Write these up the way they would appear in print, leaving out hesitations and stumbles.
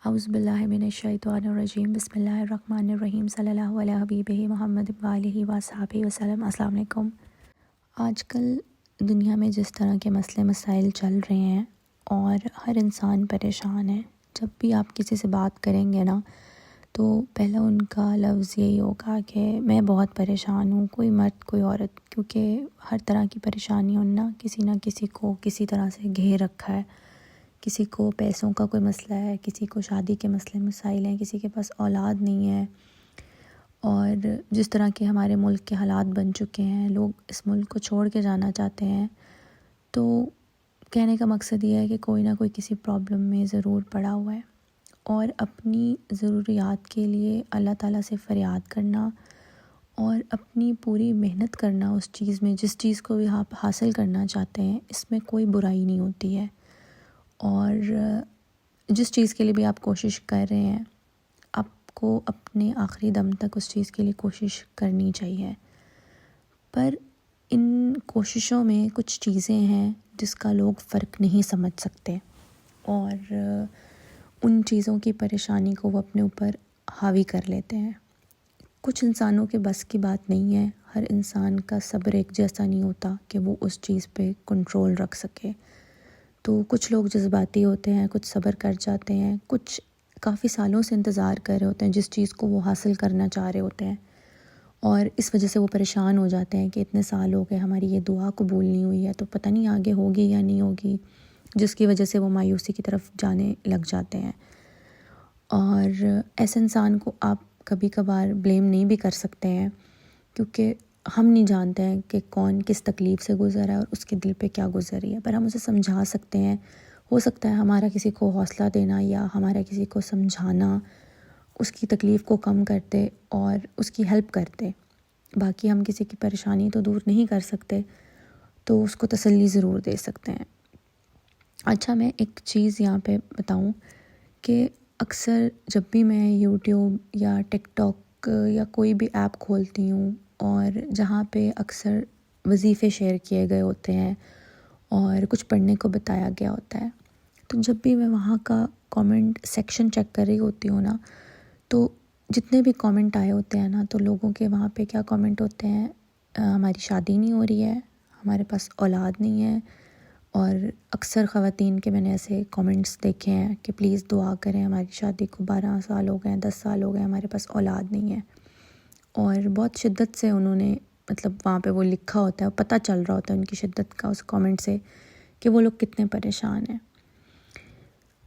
اعوذ باللہ من الشیطان الرجیم بسم اللہ الرحمن الرحیم صلی اللہ علیہ حبیبہ محمد وآلہ وصحبہ وسلم۔ السلام علیکم۔ آج کل دنیا میں جس طرح کے مسئلے مسائل چل رہے ہیں اور ہر انسان پریشان ہے، جب بھی آپ کسی سے بات کریں گے نا تو پہلا ان کا لفظ یہی ہوگا کہ میں بہت پریشان ہوں، کوئی مرد کوئی عورت، کیونکہ ہر طرح کی پریشانیوں نہ کسی کو کسی طرح سے گھیر رکھا ہے۔ کسی کو پیسوں کا کوئی مسئلہ ہے، کسی کو شادی کے مسئلے مسائل ہیں، کسی کے پاس اولاد نہیں ہے، اور جس طرح کے ہمارے ملک کے حالات بن چکے ہیں، لوگ اس ملک کو چھوڑ کے جانا چاہتے ہیں۔ تو کہنے کا مقصد یہ ہے کہ کوئی نہ کوئی کسی پرابلم میں ضرور پڑا ہوا ہے، اور اپنی ضروریات کے لیے اللہ تعالیٰ سے فریاد کرنا اور اپنی پوری محنت کرنا اس چیز میں، جس چیز کو بھی آپ حاصل کرنا چاہتے ہیں، اس میں کوئی برائی نہیں ہوتی ہے۔ اور جس چیز کے لیے بھی آپ کوشش کر رہے ہیں، آپ کو اپنے آخری دم تک اس چیز کے لیے کوشش کرنی چاہیے، پر ان کوششوں میں کچھ چیزیں ہیں جس کا لوگ فرق نہیں سمجھ سکتے، اور ان چیزوں کی پریشانی کو وہ اپنے اوپر حاوی کر لیتے ہیں۔ کچھ انسانوں کے بس کی بات نہیں ہے، ہر انسان کا صبر ایک جیسا نہیں ہوتا کہ وہ اس چیز پہ کنٹرول رکھ سکے۔ تو کچھ لوگ جذباتی ہوتے ہیں، کچھ صبر کر جاتے ہیں، کچھ کافی سالوں سے انتظار کر رہے ہوتے ہیں جس چیز کو وہ حاصل کرنا چاہ رہے ہوتے ہیں، اور اس وجہ سے وہ پریشان ہو جاتے ہیں کہ اتنے سال ہو گئے، ہماری یہ دعا قبول نہیں ہوئی ہے، تو پتہ نہیں آگے ہوگی یا نہیں ہوگی، جس کی وجہ سے وہ مایوسی کی طرف جانے لگ جاتے ہیں۔ اور ایسے انسان کو آپ کبھی کبھار بلیم نہیں بھی کر سکتے ہیں، کیونکہ ہم نہیں جانتے ہیں کہ کون کس تکلیف سے گزرا ہے اور اس کے دل پہ کیا گزر رہی ہے، پر ہم اسے سمجھا سکتے ہیں۔ ہو سکتا ہے ہمارا کسی کو حوصلہ دینا یا ہمارا کسی کو سمجھانا اس کی تکلیف کو کم کرتے اور اس کی ہیلپ کرتے۔ باقی ہم کسی کی پریشانی تو دور نہیں کر سکتے، تو اس کو تسلی ضرور دے سکتے ہیں۔ اچھا، میں ایک چیز یہاں پہ بتاؤں کہ اکثر جب بھی میں یوٹیوب یا ٹک ٹاک یا کوئی بھی ایپ کھولتی ہوں، اور جہاں پہ اکثر وظیفے شیئر کیے گئے ہوتے ہیں اور کچھ پڑھنے کو بتایا گیا ہوتا ہے، تو جب بھی میں وہاں کا کامنٹ سیکشن چیک کر رہی ہوتی ہوں نا، تو جتنے بھی کامنٹ آئے ہوتے ہیں نا، تو لوگوں کے وہاں پہ کیا کامنٹ ہوتے ہیں، ہماری شادی نہیں ہو رہی ہے، ہمارے پاس اولاد نہیں ہے، اور اکثر خواتین کے میں نے ایسے کامنٹس دیکھے ہیں کہ پلیز دعا کریں، ہماری شادی کو 12 سال ہو گئے ہیں، 10 سال ہو گئے، ہمارے پاس اولاد نہیں ہے، اور بہت شدت سے انہوں نے وہاں پہ وہ لکھا ہوتا ہے، پتہ چل رہا ہوتا ہے ان کی شدت کا اس کامنٹ سے کہ وہ لوگ کتنے پریشان ہیں۔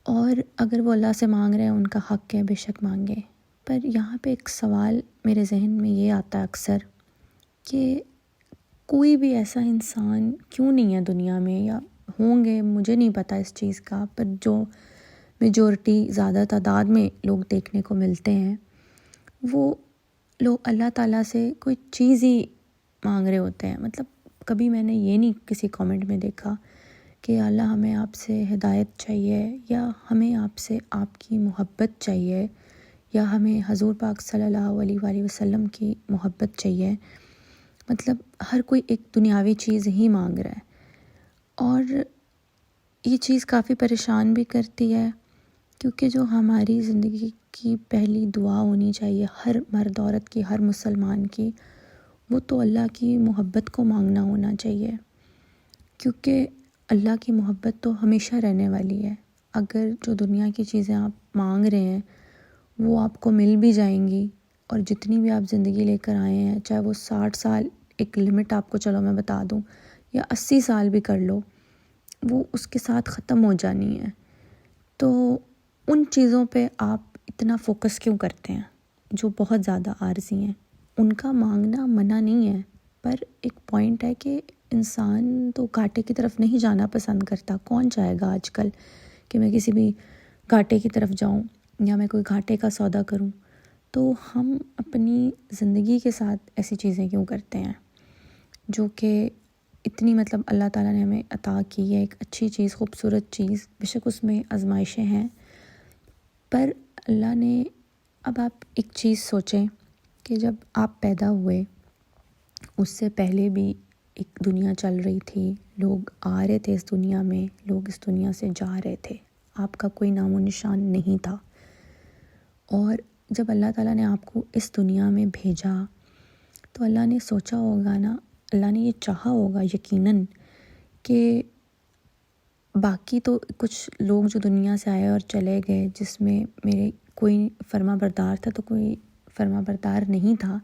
اور اگر وہ اللہ سے مانگ رہے ہیں، ان کا حق ہے، بے شک مانگے، پر یہاں پہ ایک سوال میرے ذہن میں یہ آتا ہے اکثر کہ کوئی بھی ایسا انسان کیوں نہیں ہے دنیا میں، یا ہوں گے، مجھے نہیں پتہ اس چیز کا، پر جو میجورٹی زیادہ تعداد میں لوگ دیکھنے کو ملتے ہیں، وہ لوگ اللہ تعالیٰ سے کوئی چیز ہی مانگ رہے ہوتے ہیں۔ کبھی میں نے یہ نہیں کسی کامنٹ میں دیکھا کہ اللہ ہمیں آپ سے ہدایت چاہیے، یا ہمیں آپ سے آپ کی محبت چاہیے، یا ہمیں حضور پاک صلی اللہ علیہ وآلہ وسلم کی محبت چاہیے۔ ہر کوئی ایک دنیاوی چیز ہی مانگ رہا ہے، اور یہ چیز کافی پریشان بھی کرتی ہے، کیونکہ جو ہماری زندگی کی پہلی دعا ہونی چاہیے ہر مرد عورت کی، ہر مسلمان کی، وہ تو اللہ کی محبت کو مانگنا ہونا چاہیے، کیونکہ اللہ کی محبت تو ہمیشہ رہنے والی ہے۔ اگر جو دنیا کی چیزیں آپ مانگ رہے ہیں وہ آپ کو مل بھی جائیں گی، اور جتنی بھی آپ زندگی لے کر آئے ہیں، چاہے وہ 60 سال، ایک لمٹ آپ کو چلو میں بتا دوں، یا 80 سال بھی کر لو، وہ اس کے ساتھ ختم ہو جانی ہے۔ تو ان چیزوں پہ آپ اتنا فوکس کیوں کرتے ہیں جو بہت زیادہ عارضی ہیں؟ ان کا مانگنا منع نہیں ہے، پر ایک پوائنٹ ہے کہ انسان تو گھاٹے کی طرف نہیں جانا پسند کرتا۔ کون چاہے گا آج کل کہ میں کسی بھی گھاٹے کی طرف جاؤں یا میں کوئی گھاٹے کا سودا کروں؟ تو ہم اپنی زندگی کے ساتھ ایسی چیزیں کیوں کرتے ہیں جو کہ اتنی اللہ تعالیٰ نے ہمیں عطا کی ہے، ایک اچھی چیز، خوبصورت چیز، بے شک اس میں آزمائشیں ہیں، پر اللہ نے، اب آپ ایک چیز سوچیں کہ جب آپ پیدا ہوئے اس سے پہلے بھی ایک دنیا چل رہی تھی، لوگ آ رہے تھے اس دنیا میں، لوگ اس دنیا سے جا رہے تھے، آپ کا کوئی نام و نشان نہیں تھا، اور جب اللہ تعالیٰ نے آپ کو اس دنیا میں بھیجا تو اللہ نے سوچا ہوگا نا، اللہ نے یہ چاہا ہوگا یقیناً کہ باقی تو کچھ لوگ جو دنیا سے آئے اور چلے گئے، جس میں میرے کوئی فرما بردار تھا تو کوئی فرما بردار نہیں تھا،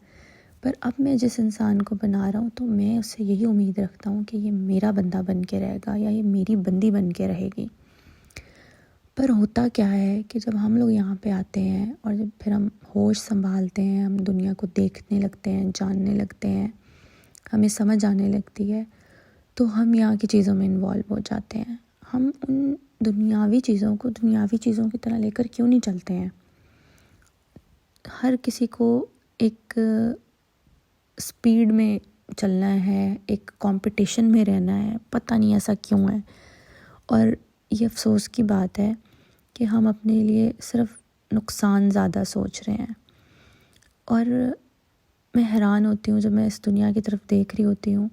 پر اب میں جس انسان کو بنا رہا ہوں تو میں اس سے یہی امید رکھتا ہوں کہ یہ میرا بندہ بن کے رہے گا یا یہ میری بندی بن کے رہے گی۔ پر ہوتا کیا ہے کہ جب ہم لوگ یہاں پہ آتے ہیں اور جب پھر ہم ہوش سنبھالتے ہیں، ہم دنیا کو دیکھنے لگتے ہیں، جاننے لگتے ہیں، ہمیں سمجھ آنے لگتی ہے، تو ہم یہاں کی چیزوں میں انوالو ہو جاتے ہیں۔ ہم ان دنیاوی چیزوں کو دنیاوی چیزوں کی طرح لے کر کیوں نہیں چلتے ہیں؟ ہر کسی کو ایک سپیڈ میں چلنا ہے، ایک کمپٹیشن میں رہنا ہے، پتہ نہیں ایسا کیوں ہے۔ اور یہ افسوس کی بات ہے کہ ہم اپنے لیے صرف نقصان زیادہ سوچ رہے ہیں۔ اور میں حیران ہوتی ہوں جب میں اس دنیا کی طرف دیکھ رہی ہوتی ہوں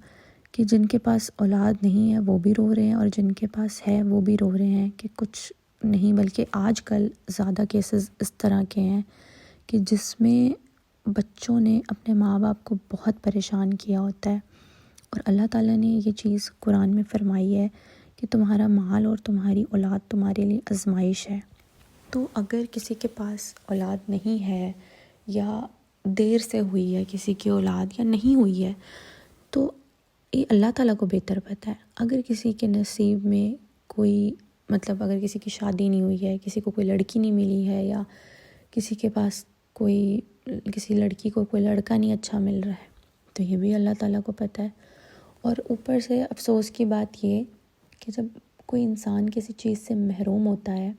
کہ جن کے پاس اولاد نہیں ہے وہ بھی رو رہے ہیں، اور جن کے پاس ہے وہ بھی رو رہے ہیں کہ کچھ نہیں، بلکہ آج کل زیادہ کیسز اس طرح کے ہیں کہ جس میں بچوں نے اپنے ماں باپ کو بہت پریشان کیا ہوتا ہے۔ اور اللہ تعالیٰ نے یہ چیز قرآن میں فرمائی ہے کہ تمہارا مال اور تمہاری اولاد تمہارے لیے آزمائش ہے۔ تو اگر کسی کے پاس اولاد نہیں ہے یا دیر سے ہوئی ہے کسی کی اولاد یا نہیں ہوئی ہے تو یہ اللہ تعالیٰ کو بہتر پتہ ہے۔ اگر کسی کے نصیب میں کوئی اگر کسی کی شادی نہیں ہوئی ہے، کسی کو کوئی لڑکی نہیں ملی ہے، یا کسی کے پاس کسی لڑکی کو کوئی لڑکا نہیں اچھا مل رہا ہے، تو یہ بھی اللہ تعالیٰ کو پتہ ہے۔ اور اوپر سے افسوس کی بات یہ کہ جب کوئی انسان کسی چیز سے محروم ہوتا ہے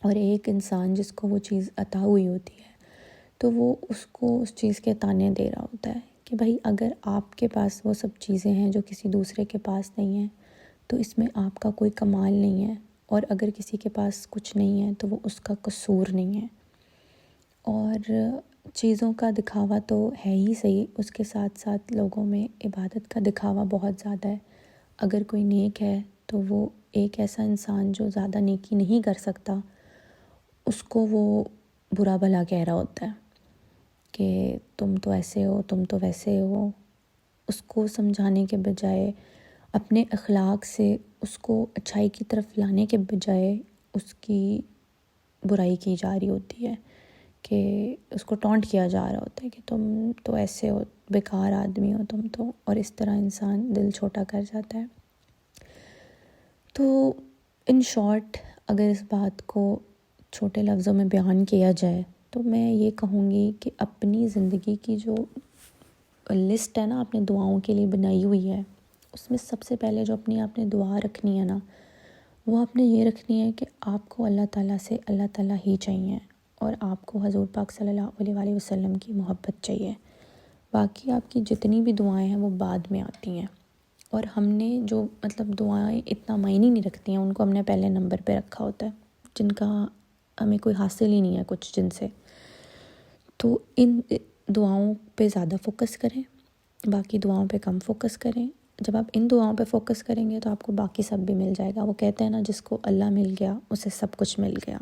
اور ایک انسان جس کو وہ چیز عطا ہوئی ہوتی ہے تو وہ اس کو اس چیز کے تانے دے رہا ہوتا ہے کہ بھائی اگر آپ کے پاس وہ سب چیزیں ہیں جو کسی دوسرے کے پاس نہیں ہیں تو اس میں آپ کا کوئی کمال نہیں ہے، اور اگر کسی کے پاس کچھ نہیں ہے تو وہ اس کا قصور نہیں ہے۔ اور چیزوں کا دکھاوا تو ہے ہی صحیح، اس کے ساتھ ساتھ لوگوں میں عبادت کا دکھاوا بہت زیادہ ہے۔ اگر کوئی نیک ہے تو وہ ایک ایسا انسان جو زیادہ نیکی نہیں کر سکتا اس کو وہ برا بھلا کہہ رہا ہوتا ہے کہ تم تو ایسے ہو، تم تو ویسے ہو۔ اس کو سمجھانے کے بجائے، اپنے اخلاق سے اس کو اچھائی کی طرف لانے کے بجائے اس کی برائی کی جا رہی ہوتی ہے، کہ اس کو ٹونٹ کیا جا رہا ہوتا ہے کہ تم تو ایسے ہو، بیکار آدمی ہو تم تو، اور اس طرح انسان دل چھوٹا کر جاتا ہے۔ تو ان شارٹ اگر اس بات کو چھوٹے لفظوں میں بیان کیا جائے تو میں یہ کہوں گی کہ اپنی زندگی کی جو لسٹ ہے نا آپ نے دعاؤں کے لیے بنائی ہوئی ہے، اس میں سب سے پہلے جو آپ نے دعا رکھنی ہے نا، وہ آپ نے یہ رکھنی ہے کہ آپ کو اللہ تعالیٰ سے اللہ تعالیٰ ہی چاہیے، اور آپ کو حضور پاک صلی اللہ علیہ وآلہ وسلم کی محبت چاہیے۔ باقی آپ کی جتنی بھی دعائیں ہیں وہ بعد میں آتی ہیں، اور ہم نے جو دعائیں اتنا معنی نہیں رکھتی ہیں، ان کو ہم نے پہلے نمبر پہ رکھا ہوتا ہے، جن کا ہمیں کوئی حاصل ہی نہیں ہے کچھ جن سے۔ تو ان دعاؤں پہ زیادہ فوکس کریں، باقی دعاؤں پہ کم فوکس کریں۔ جب آپ ان دعاؤں پہ فوکس کریں گے تو آپ کو باقی سب بھی مل جائے گا۔ وہ کہتے ہیں نا، جس کو اللہ مل گیا اسے سب کچھ مل گیا۔